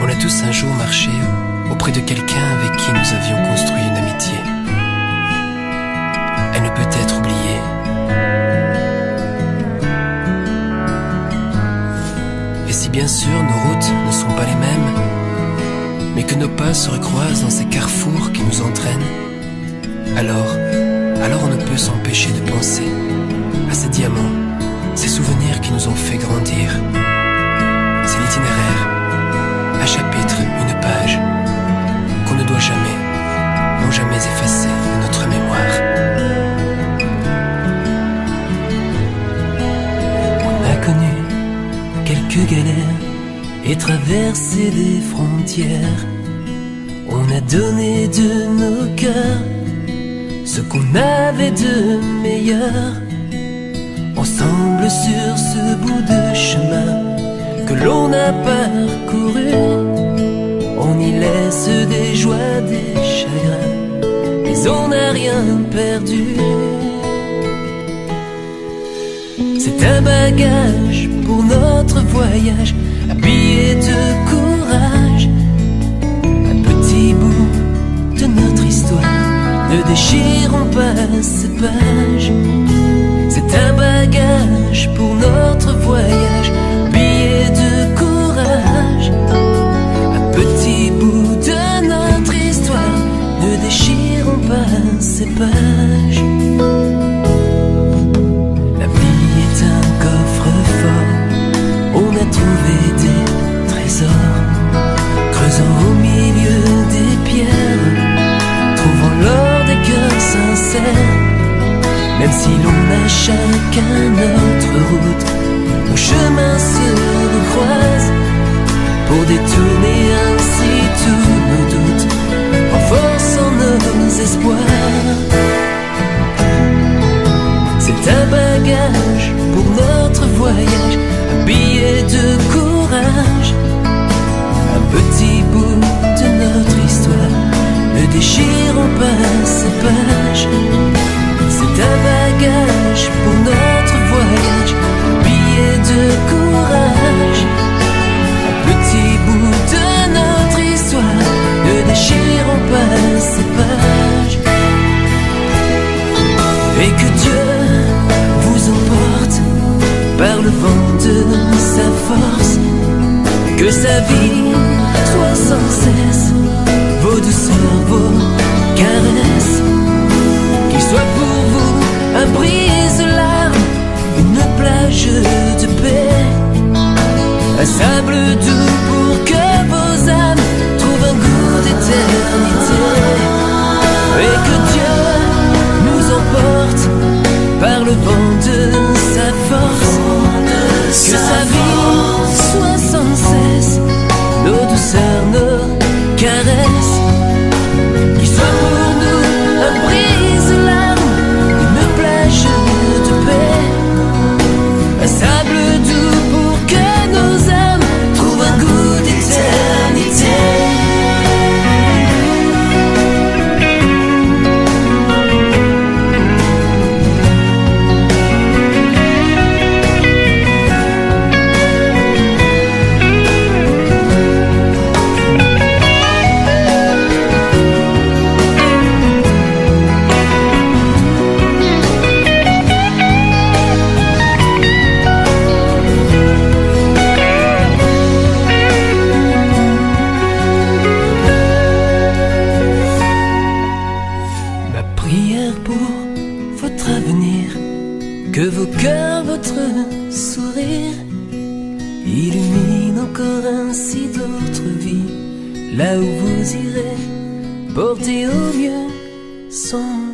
On a tous un jour marché auprès de quelqu'un avec qui nous avions construit une amitié. Elle ne peut être oubliée. Et si bien sûr nos routes ne sont pas les mêmes, mais que nos pas se recroisent dans ces carrefours qui nous entraînent, alors on ne peut s'empêcher de penser à ces diamants, ces souvenirs qui nous ont fait grandir. C'est l'itinéraire, un chapitre, une page, qu'on ne doit jamais, non jamais effacer de notre mémoire. On a connu quelques galères et traversé des frontières. On a donné de nos cœurs ce qu'on avait de meilleur. Ensemble sur ce bout de chemin que l'on a parcouru, on y laisse des joies, des chagrins, mais on n'a rien perdu. C'est un bagage pour notre voyage, un billet de courage, un petit bout de notre histoire. Ne déchirons pas ces pages. C'est un bagage pour notre voyage, billet de courage, un petit bout de notre histoire. Ne déchirons pas ces pages. La vie est un coffre-fort, on a trouvé des trésors, creusant au milieu des pierres, trouvant l'or des cœurs sincères. Même si l'on a chacun notre route, nos chemins se recroisent pour détourner ainsi tous nos doutes, renforçant nos espoirs. C'est un bagage pour notre voyage, un billet de courage, un petit bout de notre histoire. Ne déchirons pas ces pages. C'est un bagage pour notre voyage, billet de courage, un petit bout de notre histoire. Ne déchirons pas ces pages. Et que Dieu vous emporte par le vent de sa force, que sa vie soit sans cesse vos douceurs, vos caresses, qu'il soit pour vous un brise-larmes, une plage de paix, un sable doux pour que vos âmes trouvent un goût d'éternité. Et que Dieu nous emporte par le vent de sa force, que sa vie soit sans cesse nos douceurs, nos caresses, qu'il soit pour nous un brise-larmes, une plage de paix, un sable doux pour que nos âmes trouvent un goût d'éternité. Que vos cœurs, votre sourire illumine encore ainsi d'autres vies, là où vous irez porter au mieux son